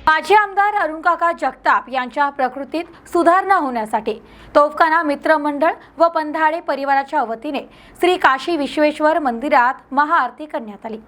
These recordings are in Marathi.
माजी आमदार अरुणकाका जगताप यांच्या प्रकृतीत सुधारणा होण्यासाठी तोफखाना मित्र मंडळ व पंधाडे परिवाराच्या वतीने श्री काशी विश्वेश्वर मंदिरात महाआरती करण्यात आली।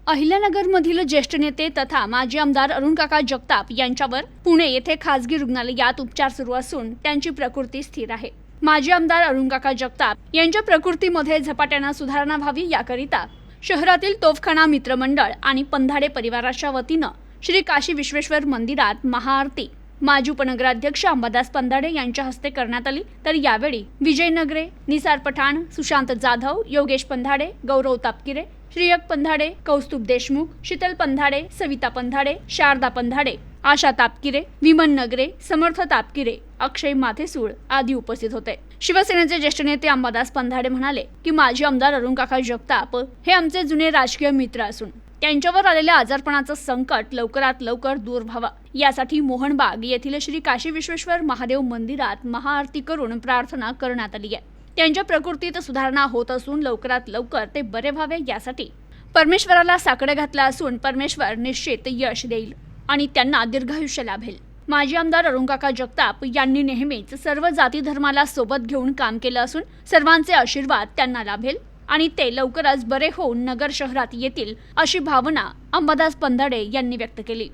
अहिल्यानगरमधील ज्येष्ठ नेते तथा माजी आमदार अरुणकाका जगताप यांच्यावर पुणे येथे खासगी रुग्णालयात उपचार सुरू असून त्यांची प्रकृती स्थिर आहे। माजी आमदार अरुणकाका जगताप यांच्या प्रकृतीमध्ये झपाट्याने सुधारणा व्हावी याकरिता शहरातील तोफखाना मित्रमंडळ आणि पंधाडे परिवाराच्या वतीने श्री काशी विश्वेश्वर मंदिरात महाआरती माजी उपनगराध्यक्ष अंबादास पंधाडे यांच्या हस्ते करण्यात आली। तर यावेळी विजय नगरे, निसार पठाण, सुशांत जाधव, योगेश पंधाडे, गौरव तापकिरे, श्रीयक पंधाडे, कौस्तुभ देशमुख, शीतल पंधाडे, सविता पंधाडे, शारदा पंधाडे, आशा तापकिरे, विमन नगरे, समर्थ तापकिरे, अक्षय माथेसूळ आदी उपस्थित होते। शिवसेनेचे ज्येष्ठ नेते अंबादास पंधाडे म्हणाले की माजी आमदार अरुणकाका जगताप हे आमचे जुने राजकीय मित्र असून त्यांच्यावर आलेल्या आजारपणाचं संकट लवकरात लवकर दूर व्हावं यासाठी मोहनबाग येथील श्री काशी विश्वेश्वर महादेव मंदिरात महाआरती करून प्रार्थना करण्यात आली आहे। त्यांच्या प्रकृतीत सुधारणा होत असून लवकरात लवकर ते बरे व्हावे यासाठी परमेश्वराला साकडे घातला असून परमेश्वर निश्चित यश देईल आणि त्यांना दीर्घायुष्य लाभेल। माजी आमदार अरुणकाका जगताप यांनी नेहमीच सर्व जाती धर्माला सोबत घेऊन काम केलं असून सर्वांचे आशीर्वाद त्यांना लाभेल आणि ते लवकरच बरे होऊन नगर शहरात येतील अशी भावना अंबादास पंधाडे यांनी व्यक्त केली।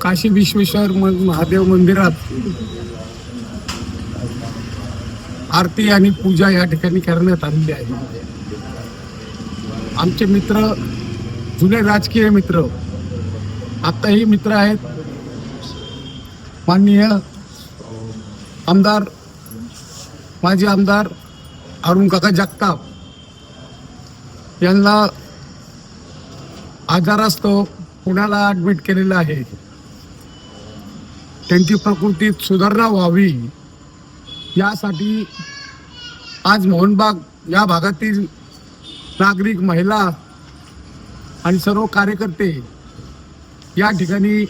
काशी विश्वेश्वर महादेव मंदिरात आरती आणि पूजा या ठिकाणी करण्यात आलेली आहे। आमचे मित्र, जुने राजकीय मित्र, आताही मित्र आहेत, माननीय आमदार, माजी आमदार अरुणकाका जगताप यांना आजारास्तव पुण्याला ॲडमिट केलेलं आहे। त्यांची प्रकृतीत सुधारणा व्हावी यासाठी आज मोहनबाग या भागातील नागरिक, महिला आणि सर्व कार्यकर्ते या ठिकाणी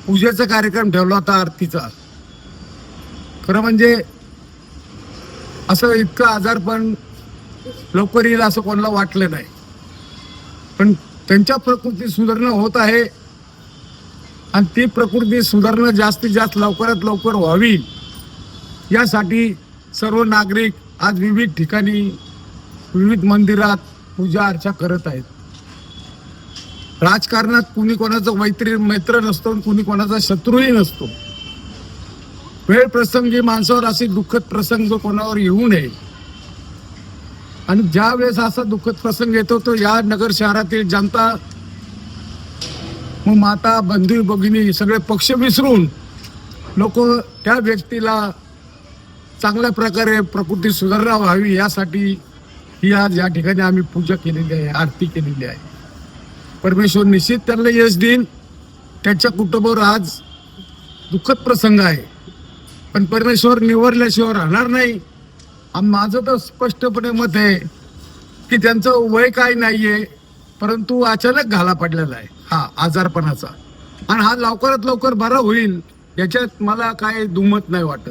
पूजेचा कार्यक्रम ठेवला होता, आरतीचा। खरं म्हणजे असं इतकं आजारपण लवकर येईल असं कोणाला वाटलं नाही, पण त्यांच्या प्रकृती सुधारणा होत आहे आणि ती प्रकृती सुधारणा जास्तीत जास्त लवकरात लवकर व्हावी यासाठी सर्व नागरिक आज विविध ठिकाणी, विविध मंदिरात पूजा अर्चा करत आहेत। राजकारणात कुणी कोणाचा मित्र नसतो, कुणी कोणाचा शत्रूही नसतो। वेळ प्रसंगी माणसावर असे दुःखद प्रसंग कोणावर येऊ नये आणि ज्या वेळेस असा दुःखद प्रसंग येतो तो या नगर शहरातील जनता, मग माता, बंधू भगिनी सगळे पक्ष विसरून लोक त्या व्यक्तीला चांगल्या प्रकारे प्रकृती सुधारणा व्हावी यासाठी ही आज या ठिकाणी आम्ही पूजा केलेली आहे, आरती केलेली आहे। परमेश्वर निश्चित त्यांना यश देईल। त्याच्या कुटुंबावर आज दुःखद प्रसंग आहे, पण परमेश्वर निवरल्याशिवाय राहणार नाही। माझं तर स्पष्टपणे मत आहे की त्यांचं वय काय नाहीये, परंतु अचानक घाला पडलेला आहे हा आजारपणाचा, आणि हा लवकरात लवकर बरा होईल याच्यात मला काय दुमत नाही वाटत।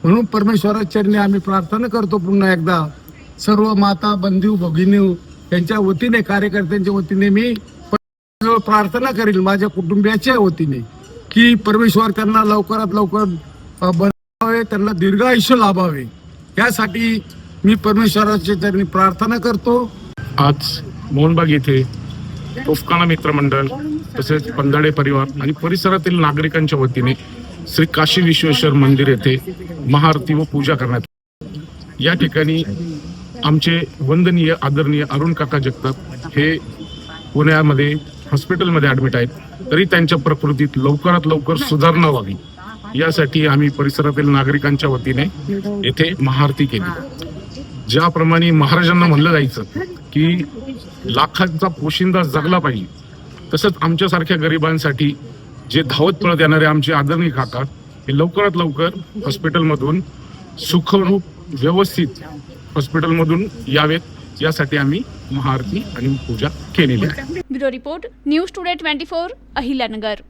म्हणून परमेश्वराच्या चरणी आम्ही प्रार्थना करतो पुन्हा एकदा, सर्व माता, बंधू भगिनी यांच्या वतीने, कार्यकर्त्यांच्या वतीने मी प्रार्थना करेल, माझ्या कुटुंबियाच्या वतीने, की परमेश्वर त्यांना लवकरात लवकर बनावे, त्यांना दीर्घ आयुष्य लाभावे यासाठी मी परमेश्वराच्या चरणी प्रार्थना करतो। आज मोहनबाग येथे तोफखाना मित्रमंडळ तसेच पंधाडे परिवार आणि परिसरातील नागरिकांच्या वतीने श्री काशी विश्वेश्वर मंदिर येथे महाआरती व पूजा करण्यात या ठिकाणी आमचे वंदनीय आदरणीय अरुण काका जगताप हे पुण्यामध्ये हॉस्पिटलमध्ये ऍडमिट आहेत, तरी त्यांच्या प्रकृतीत लवकरात लवकर सुधारणा व्हावी यासाठी आम्ही परिसरातील नागरिकांच्या वतीने येथे महाआरती केली. ज्याप्रमाणे महाराजांना म्हणलं जायचं की लाखांचा पोशिंदा जगला पाहिजे, तसंच आमच्यासारख्या गरिबांसाठी जे धावत पळत येणारे आमचे आदरणीय काका हे लवकरात लवकर हॉस्पिटलमधून सुखरूप व्यवस्थित हॉस्पिटलमधून यावेत यासाठी आम्ही महाआरती आणि पूजा केलेली आहे. Bureau report news today 24 Ahilyanagar.